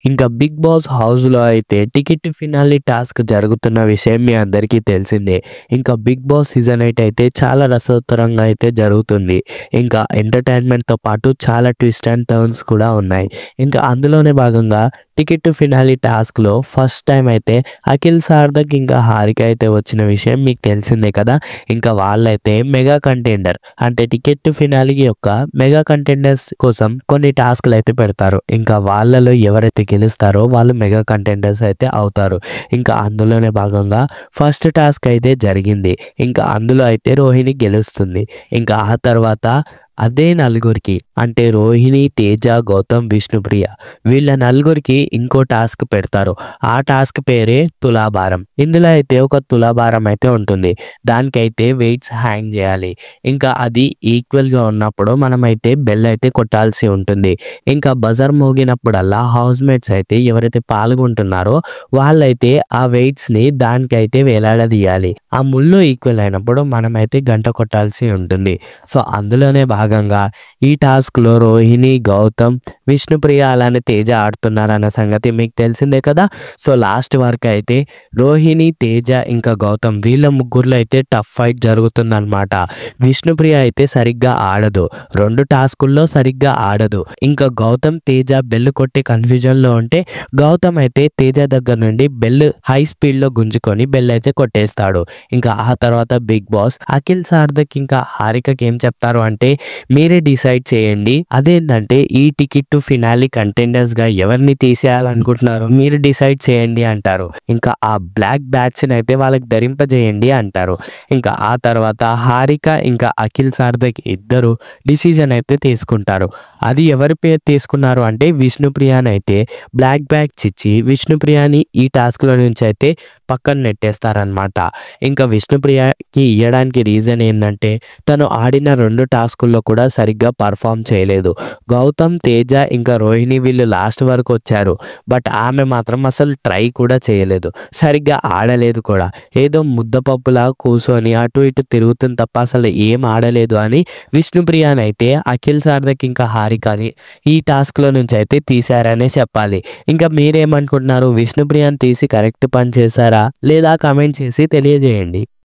ఇంకా 'big boss' హౌస్‌లో అయితే టికెట్ ఫినాలే టాస్క్ జరుగుతున్న విషయం మీ అందరికీ తెలిసిందే. ఇంకా 'బిగ్ బాస్' సీజన్ 8 అయితే చాలా రసవత్తరంగా అయితే జరుగుతుంది. ఇంకా ఎంటర్‌టైన్‌మెంట్‌తో పాటు చాలా ట్విస్ట్ అండ్ టర్న్స్ కూడా ఉన్నాయి. ఇంకా అందులోనే భాగంగా టికెట్ ఫినాలే టాస్క్‌లో ఫస్ట్ టైమ్ అయితే అఖిల్ సార్థక్ ఇంకా హారిక అయితే వచ్చిన విషయం మీకు తెలిసిందే కదా! ఇంకా వాళ్ళైతే మెగా కంటెండర్ అంటే టికెట్ ఫినాలే యొక్క మెగా కంటెండర్స్ కోసం కొన్ని టాస్క్‌లు అయితే పెడతారు. ఇంకా వాళ్ళలో ఎవరైతే గెలుస్తారో వాళ్ళు మెగా కంటెండర్స్ అయితే అవుతారు. ఇంకా అందులోనే భాగంగా ఫస్ట్ టాస్క్ అయితే జరిగింది. ఇంకా అందులో అయితే రోహిణి గెలుస్తుంది. ఇంకా ఆ తర్వాత అదే నలుగురికి అంటే రోహిణి, తేజ, గౌతమ్, విష్ణుప్రియ వీళ్ళ నలుగురికి ఇంకో టాస్క్ పెడతారు. ఆ టాస్క్ పేరే తులాభారం. ఇందులో అయితే ఒక తులాభారం అయితే ఉంటుంది. దానికైతే వెయిట్స్ హ్యాంగ్ చేయాలి. ఇంకా అది ఈక్వల్‌గా ఉన్నప్పుడు మనమైతే బెల్ అయితే కొట్టాల్సి ఉంటుంది. ఇంకా బజర్ మోగినప్పుడల్లా హౌస్‌మేట్స్ అయితే ఎవరైతే పాల్గొంటున్నారో వాళ్ళైతే ఆ వెయిట్స్‌ని దానికైతే వేలాడదీయాలి. ఆ ముళ్ళు ఈక్వల్ అయినప్పుడు మనమైతే గంట కొట్టాల్సి ఉంటుంది. సో, అందులోనే భాగంగా ఈ టాస్క్‌లో రోహిణి, గౌతమ్, విష్ణుప్రియ అలానే తేజ ఆడుతున్నారన్న సంగతి మీకు తెలిసిందే కదా! సో, లాస్ట్ వరకు అయితే రోహిణి, తేజ ఇంకా గౌతమ్ వీళ్ళ ముగ్గురిలో అయితే టఫ్ ఫైట్ జరుగుతుందన్నమాట. విష్ణుప్రియ అయితే సరిగ్గా ఆడదు. 2 టాస్కుల్లో సరిగ్గా ఆడదు. ఇంకా గౌతమ్, తేజ బెల్ కొట్టే కన్‌ఫ్యూజన్‌లో ఉంటే గౌతమ్ అయితే తేజ దగ్గర నుండి బెల్ హై స్పీడ్‌లో గుంజుకొని బెల్ అయితే కొట్టేస్తాడు. ఇంకా ఆ తర్వాత 'బిగ్ బాస్' అఖిల్ సార్థక్ ఇంకా హారికకి ఏం చెప్తారు అంటే మీరే డిసైడ్ చేయండి. అదేంటంటే ఈ టికెట్ టు ఫినాలే కంటెండర్స్‌గా ఎవరిని తీసేయాలనుకుంటున్నారో మీరు డిసైడ్ చేయండి అంటారు. ఇంకా ఆ బ్లాక్ బ్యాట్స్‌ని అయితే వాళ్ళకి ధరింపజేయండి అంటారు. ఇంకా ఆ తర్వాత హారిక ఇంకా అఖిల్ సార్థక్ ఇద్దరు డిసిజన్ అయితే తీసుకుంటారు. అది ఎవరి పేరు తీసుకున్నారు అంటే విష్ణుప్రియనైతే బ్లాక్ బ్యాగ్స్ ఇచ్చి విష్ణుప్రియని ఈ టాస్క్‌లో నుంచి అయితే పక్కన నెట్టేస్తారనమాట. ఇంకా విష్ణుప్రియకి ఇయ్యడానికి రీజన్ ఏందంటే తను ఆడిన 2 టాస్కుల్లో కూడా సరిగ్గా పర్ఫామ్ చేయలేదు. గౌతమ్, తేజ ఇంకా రోహిణి వీళ్ళు లాస్ట్ వరకు వచ్చారు. బట్ ఆమె మాత్రం అసలు ట్రై కూడా చేయలేదు. సరిగ్గా ఆడలేదు కూడా. ఏదో ముద్దపప్పులా కూసోని అటు ఇటు తిరుగుతుంది తప్ప అసలు ఏం ఆడలేదు అని విష్ణుప్రియనైతే అఖిల్ సార్థక్ ఇంకా హారికని ఈ టాస్క్‌లో నుంచి అయితే తీశారనే చెప్పాలి. ఇంకా మీరేమనుకుంటున్నారు? విష్ణుప్రియని తీసి కరెక్ట్ పని చేశారా? లేదా కామెంట్ చేసి తెలియజేయండి.